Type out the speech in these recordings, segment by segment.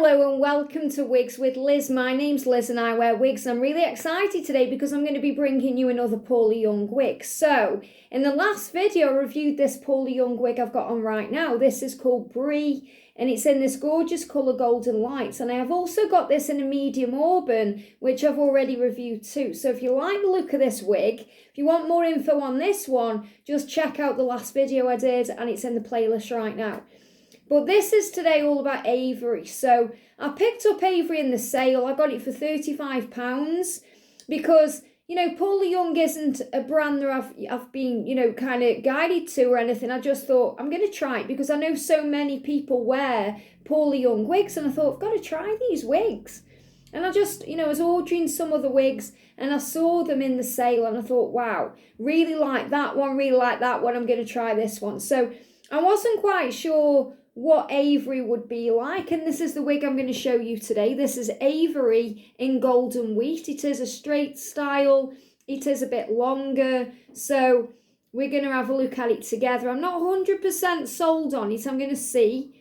Hello and welcome to Wigs with Liz. My name's Liz and I wear wigs. I'm really excited today because I'm going to be bringing you another Paula Young wig. So, in the last video I reviewed this Paula Young wig I've got on right now. This is called Brie and it's in this gorgeous colour Golden Lights. And I have also got this in a medium auburn, which I've already reviewed too. So if you like the look of this wig, if you want more info on this one, just check out the last video I did and it's in the playlist right now. But this is today all about Avery. So I picked up Avery in the sale. I got it for £35 because, you know, Paula Young isn't a brand that I've been, you know, kind of guided to or anything. I just thought I'm going to try it because I know so many people wear Paula Young wigs and I thought I've got to try these wigs. And I just, you know, I was ordering some of the wigs and I saw them in the sale and I thought, wow, really like that one, really like that one. I'm going to try this one. So I wasn't quite sure what Avery would be like, and this is the wig I'm going to show you today. This is Avery in Golden Wheat. It is a straight style, it is a bit longer, so we're going to have a look at it together. I'm not 100% sold on it, I'm going to see,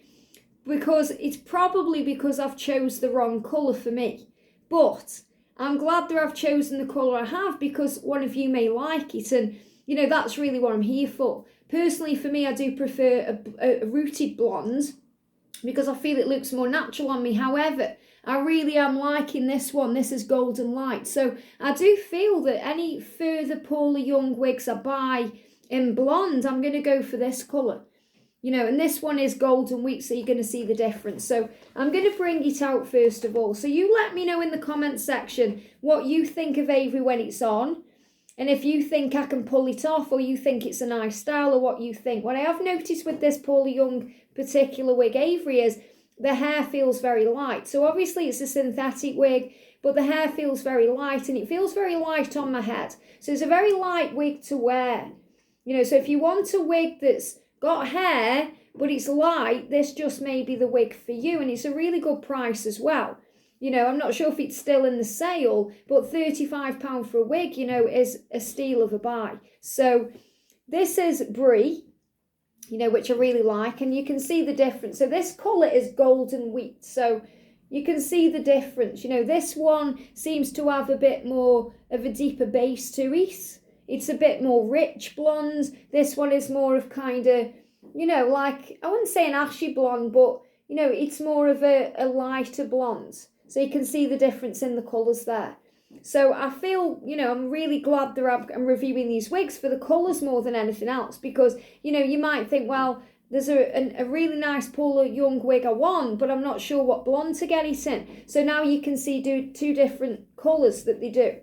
because it's probably because I've chose the wrong colour for me, but I'm glad that I've chosen the colour I have because one of you may like it, and you know, that's really what I'm here for. Personally, for me, I do prefer a rooted blonde because I feel it looks more natural on me. However, I really am liking this one. This is Golden Light. So I do feel that any further Paula Young wigs I buy in blonde, I'm going to go for this colour. You know, and this one is Golden Wheat, so you're going to see the difference. So I'm going to bring it out first of all. So you let me know in the comments section what you think of Avery when it's on. And if you think I can pull it off or you think it's a nice style or what you think. What I have noticed with this Paula Young particular wig Avery is the hair feels very light. So obviously it's a synthetic wig, but the hair feels very light and it feels very light on my head. So it's a very light wig to wear. You know, so if you want a wig that's got hair but it's light, this just may be the wig for you. And it's a really good price as well. You know, I'm not sure if it's still in the sale, but £35 for a wig, you know, is a steal of a buy. So this is Brie, you know, which I really like, and you can see the difference. So this colour is Golden Wheat, so you can see the difference. You know, this one seems to have a bit more of a deeper base to it. It's a bit more rich blonde. This one is more of kind of, you know, like, I wouldn't say an ashy blonde, but, you know, it's more of a lighter blonde. So you can see the difference in the colours there. So I feel, you know, I'm really glad that I'm reviewing these wigs for the colours more than anything else. Because, you know, you might think, well, there's a really nice Paula Young wig I want, but I'm not sure what blonde to get it in. So now you can see two different colours that they do.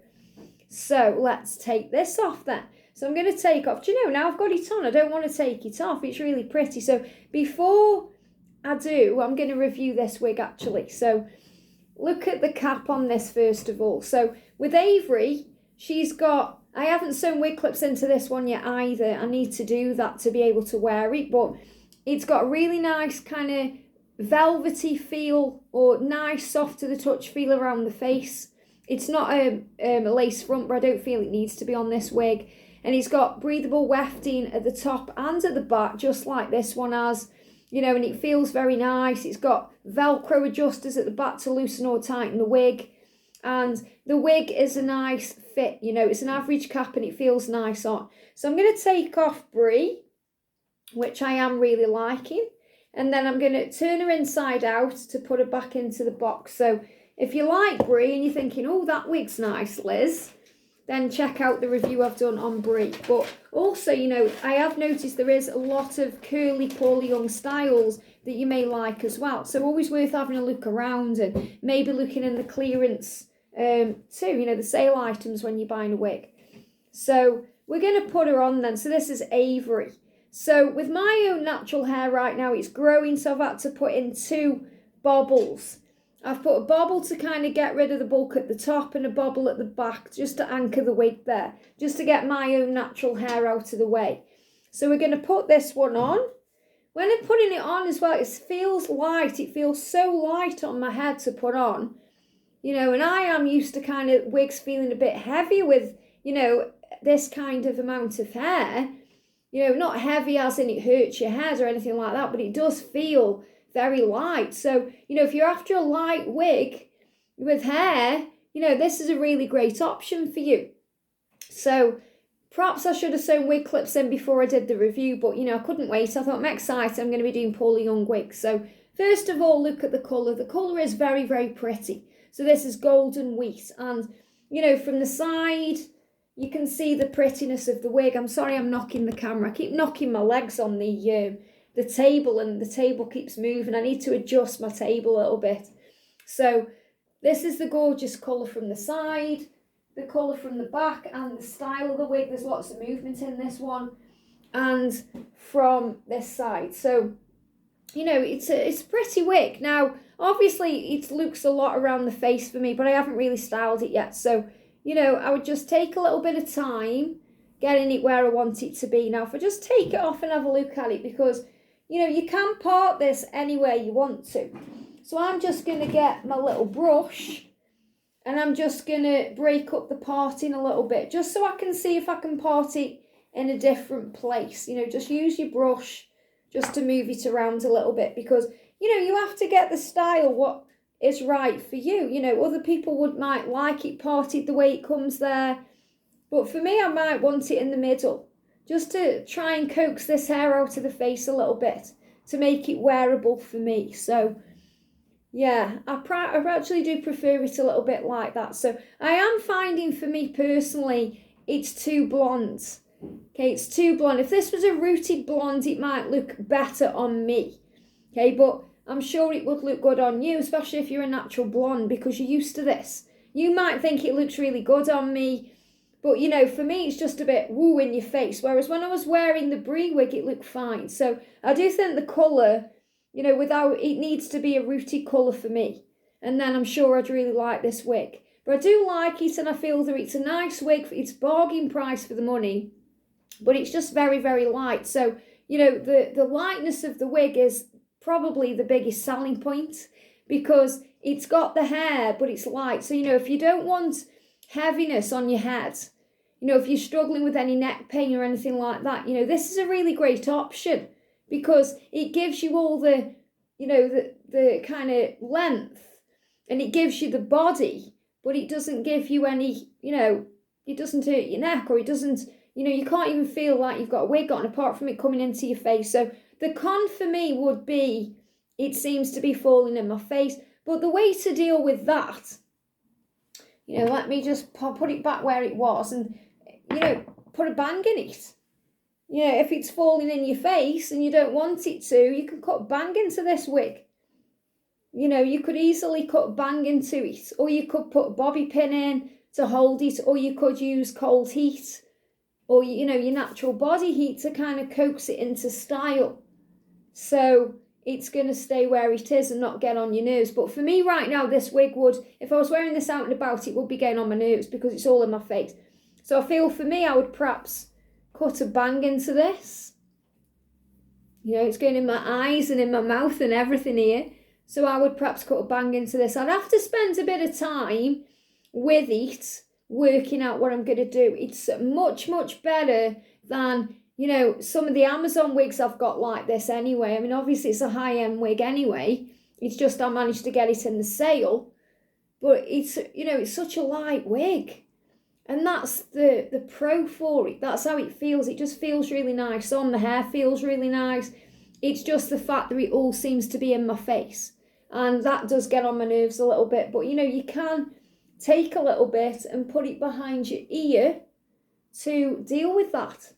So let's take this off then. So I'm going to take off, do you know, now I've got it on, I don't want to take it off. It's really pretty. So before I do, I'm going to review this wig actually. So look at the cap on this first of all. So with Avery, she's got, I haven't sewn wig clips into this one yet either. I need to do that to be able to wear it. But it's got a really nice kind of velvety feel or nice soft to the touch feel around the face. It's not a lace front, but I don't feel it needs to be on this wig. And it's got breathable wefting at the top and at the back, just like this one has. You know, and it feels very nice. It's got Velcro adjusters at the back to loosen or tighten the wig. And the wig is a nice fit. You know, it's an average cap and it feels nice on. So I'm going to take off Brie, which I am really liking. And then I'm going to turn her inside out to put her back into the box. So if you like Brie and you're thinking, oh, that wig's nice, Liz, then check out the review I've done on Brie. But also, you know, I have noticed there is a lot of curly Paula Young styles that you may like as well. So always worth having a look around and maybe looking in the clearance too, you know, the sale items when you're buying a wig. So we're going to put her on then. So this is Avery. So with my own natural hair right now, it's growing, so I've had to put in 2 bobbles. I've put a bobble to kind of get rid of the bulk at the top and a bobble at the back just to anchor the wig there, just to get my own natural hair out of the way. So we're going to put this one on. When I'm putting it on as well, it feels light. It feels so light on my head to put on. You know, and I am used to kind of wigs feeling a bit heavy with, you know, this kind of amount of hair. You know, not heavy as in it hurts your head or anything like that, but it does feel very light. So, you know, if you're after a light wig with hair, you know, this is a really great option for you. So perhaps I should have sewn wig clips in before I did the review, but, you know, I couldn't wait. I thought, I'm excited, I'm going to be doing Paula Young wigs. So first of all, look at the colour. The colour is very, very pretty. So this is golden wheat. And, you know, from the side, you can see the prettiness of the wig. I'm sorry I'm knocking the camera. I keep knocking my legs on the table, and the table keeps moving. I need to adjust my table a little bit. So this is the gorgeous colour from the side, the colour from the back, and the style of the wig. There's lots of movement in this one, and from this side. So, you know, it's a pretty wig. Now, obviously, it looks a lot around the face for me, but I haven't really styled it yet. So, you know, I would just take a little bit of time getting it where I want it to be. Now, if I just take it off and have a look at it, because, you know, you can part this anywhere you want to. So I'm just going to get my little brush, and I'm just going to break up the parting a little bit, just so I can see if I can part it in a different place. You know, just use your brush just to move it around a little bit, because, you know, you have to get the style what is right for you. You know, other people might like it parted the way it comes there, but for me, I might want it in the middle, just to try and coax this hair out of the face a little bit to make it wearable for me. So yeah, I actually do prefer it a little bit like that. So I am finding, for me personally, it's too blonde. Okay, it's too blonde. If this was a rooted blonde, it might look better on me. Okay, but I'm sure it would look good on you, especially if you're a natural blonde, because you're used to this. You might think it looks really good on me, but, you know, for me, it's just a bit woo in your face. Whereas when I was wearing the Brie wig, it looked fine. So I do think the colour, you know, it needs to be a rooted colour for me. And then I'm sure I'd really like this wig. But I do like it, and I feel that it's a nice wig. It's bargain price for the money, but it's just very, very light. So, you know, the lightness of the wig is probably the biggest selling point, because it's got the hair, but it's light. So, you know, if you don't want heaviness on your head, you know, if you're struggling with any neck pain or anything like that, you know, this is a really great option, because it gives you all the, you know, the kind of length, and it gives you the body, but it doesn't give you any, you know, it doesn't hurt your neck, or it doesn't, you know, you can't even feel like you've got a wig on apart from it coming into your face. So the con for me would be, it seems to be falling in my face. But the way to deal with that, you know, let me just put it back where it was, and, you know, put a bang in it. You know, if it's falling in your face and you don't want it to, you can cut a bang into this wig. You know, you could easily cut a bang into it, or you could put a bobby pin in to hold it, or you could use cold heat, or, you know, your natural body heat to kind of coax it into style. So it's going to stay where it is and not get on your nerves. But for me right now, this wig would, if I was wearing this out and about, it would be getting on my nerves, because it's all in my face. So I feel for me, I would perhaps cut a bang into this. You know, it's going in my eyes and in my mouth and everything here. So I would perhaps cut a bang into this. I'd have to spend a bit of time with it, working out what I'm going to do. It's much, much better than, you know, some of the Amazon wigs I've got like this anyway. I mean, obviously it's a high-end wig anyway. It's just I managed to get it in the sale. But it's, you know, it's such a light wig. And that's the pro for it. That's how it feels. It just feels really nice on. The hair feels really nice. It's just the fact that it all seems to be in my face. And that does get on my nerves a little bit. But, you know, you can take a little bit and put it behind your ear to deal with that.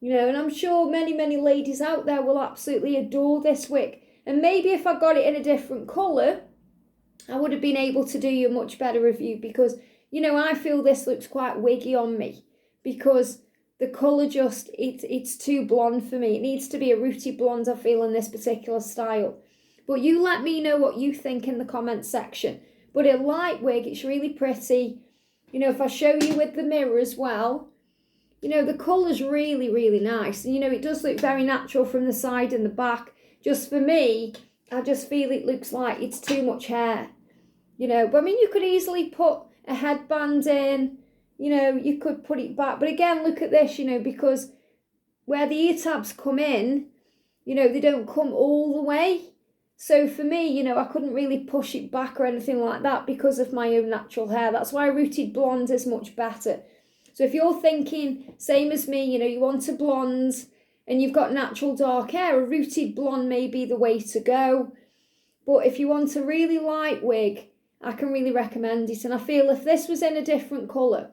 You know, and I'm sure many, many ladies out there will absolutely adore this wig. And maybe if I got it in a different colour, I would have been able to do you a much better review, because, you know, I feel this looks quite wiggy on me, because the colour just, it's too blonde for me. It needs to be a rooty blonde, I feel, in this particular style. But you let me know what you think in the comments section. But a light wig, it's really pretty. You know, if I show you with the mirror as well, you know, the colour's really, really nice. And, you know, it does look very natural from the side and the back. Just for me, I just feel it looks like it's too much hair. You know, but I mean, you could easily put a headband in. You know, you could put it back. But again, look at this, you know, because where the ear tabs come in, you know, they don't come all the way. So for me, you know, I couldn't really push it back or anything like that because of my own natural hair. That's why rooted blonde is much better. So if you're thinking, same as me, you know, you want a blonde and you've got natural dark hair, a rooted blonde may be the way to go. But if you want a really light wig, I can really recommend it. And I feel if this was in a different colour,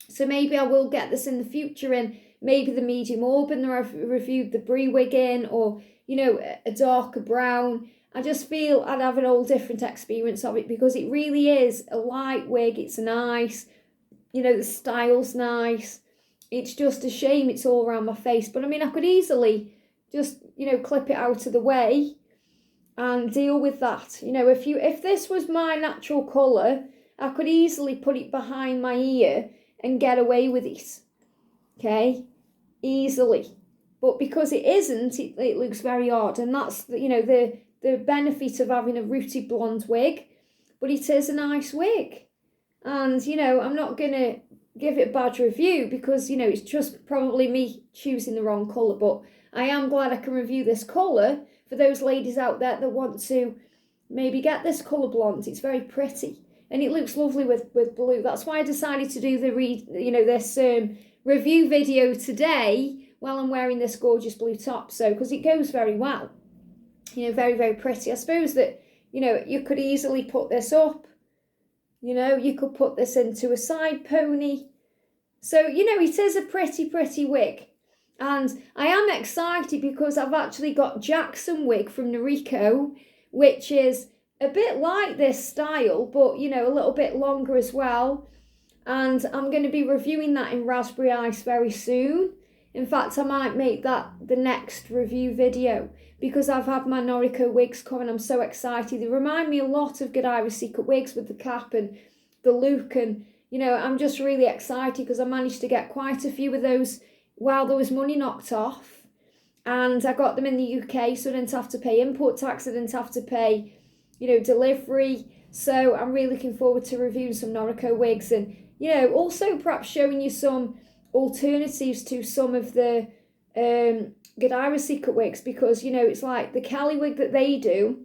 so maybe I will get this in the future in maybe the medium auburn that I've reviewed the brie wig in, or, you know, a darker brown. I just feel I'd have an all different experience of it because it really is a light wig. It's nice, you know, the style's nice. It's just a shame it's all around my face. But I mean, I could easily just, you know, clip it out of the way and deal with that. You know, if this was my natural colour, I could easily put it behind my ear and get away with it. Okay, easily. But because it isn't, it looks very odd. And that's, you know, the benefit of having a rooted blonde wig. But it is a nice wig. And, you know, I'm not going to give it a bad review because, you know, it's just probably me choosing the wrong colour. But I am glad I can review this colour for those ladies out there that want to maybe get this colour blonde. It's very pretty. And it looks lovely with blue. That's why I decided to do this review video today while I'm wearing this gorgeous blue top. So, because it goes very well. You know, very, very pretty. I suppose that, you know, you could easily put this up. You know, you could put this into a side pony. So, you know, it is a pretty, pretty wig. And I am excited because I've actually got Jackson wig from Noriko, which is a bit like this style, but, you know, a little bit longer as well. And I'm going to be reviewing that in Raspberry Ice very soon. In fact, I might make that the next review video because I've had my Noriko wigs coming. I'm so excited. They remind me a lot of Godiva's Secret wigs with the cap and the look. And, you know, I'm just really excited because I managed to get quite a few of those while there was money knocked off. And I got them in the UK, so I didn't have to pay import tax. I didn't have to pay, you know, delivery. So I'm really looking forward to reviewing some Noriko wigs and, you know, also perhaps showing you some alternatives to some of the Godiva's Secret wigs because, you know, it's like the Kelly wig that they do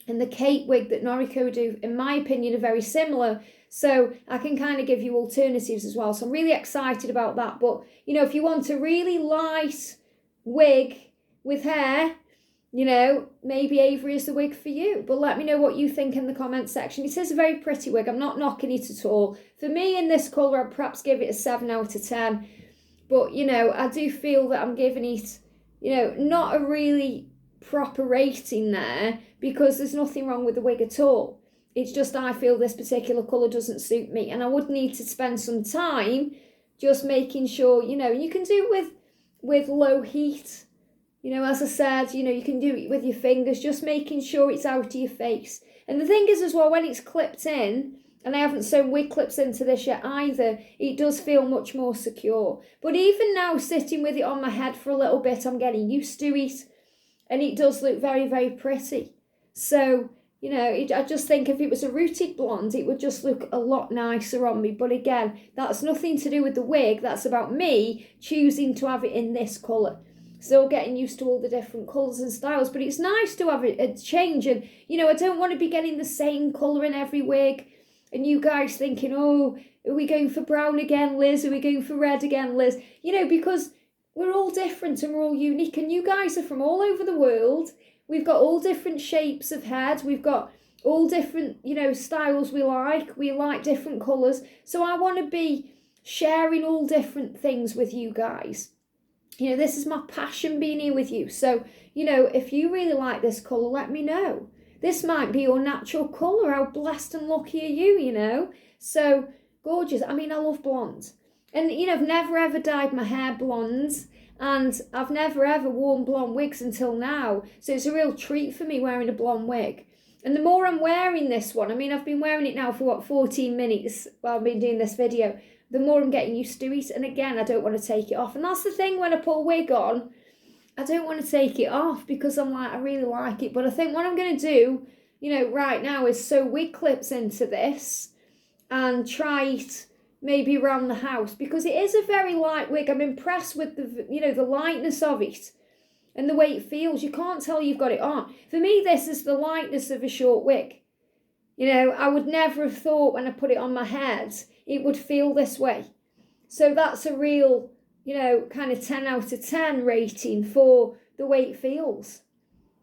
and the Kate wig that Noriko do, in my opinion, are very similar. So I can kind of give you alternatives as well. So I'm really excited about that. But, you know, if you want a really light wig with hair, you know, maybe Avery is the wig for you. But let me know what you think in the comments section. It is a very pretty wig. I'm not knocking it at all. For me, in this colour, I'd perhaps give it a 7 out of 10. But, you know, I do feel that I'm giving it, you know, not a really proper rating there because there's nothing wrong with the wig at all. It's just I feel this particular colour doesn't suit me. And I would need to spend some time just making sure, you know, you can do it with low heat. You know, as I said, you know, you can do it with your fingers, just making sure it's out of your face. And the thing is as well, when it's clipped in, and I haven't sewn wig clips into this yet either, it does feel much more secure. But even now, sitting with it on my head for a little bit, I'm getting used to it. And it does look very, very pretty. So, you know, I just think if it was a rooted blonde, it would just look a lot nicer on me. But again, that's nothing to do with the wig. That's about me choosing to have it in this colour. Still getting used to all the different colours and styles, but it's nice to have a change. And, you know, I don't want to be getting the same colour in every wig. And you guys thinking, oh, are we going for brown again, Liz? Are we going for red again, Liz? You know, because we're all different and we're all unique. And you guys are from all over the world. We've got all different shapes of head. We've got all different, you know, styles we like. We like different colours. So I want to be sharing all different things with you guys. You know, this is my passion being here with you. So, you know, if you really like this colour, let me know. This might be your natural colour. How blessed and lucky are you, you know? So, gorgeous. I mean, I love blonde. And, you know, I've never ever dyed my hair blonde. And I've never ever worn blonde wigs until now. So it's a real treat for me wearing a blonde wig. And the more I'm wearing this one, I mean, I've been wearing it now for, 14 minutes while I've been doing this video. The more I'm getting used to it. And again, I don't want to take it off. And that's the thing when I put a wig on, I don't want to take it off because I'm like, I really like it. But I think what I'm going to do, you know, right now is sew wig clips into this and try it maybe around the house because it is a very light wig. I'm impressed with the, you know, the lightness of it. and the way it feels. You can't tell you've got it on. For me, this is the lightness of a short wig. You know, I would never have thought when I put it on my head, it would feel this way. So that's a real, you know, kind of 10 out of 10 rating for the way it feels.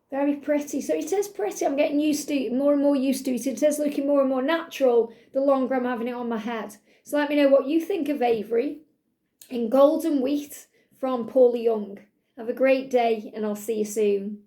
Very pretty. So it is pretty. I'm getting used to it, more and more used to it. It is looking more and more natural the longer I'm having it on my head. So let me know what you think of Avery in Golden Wheat from Paula Young. Have a great day and I'll see you soon.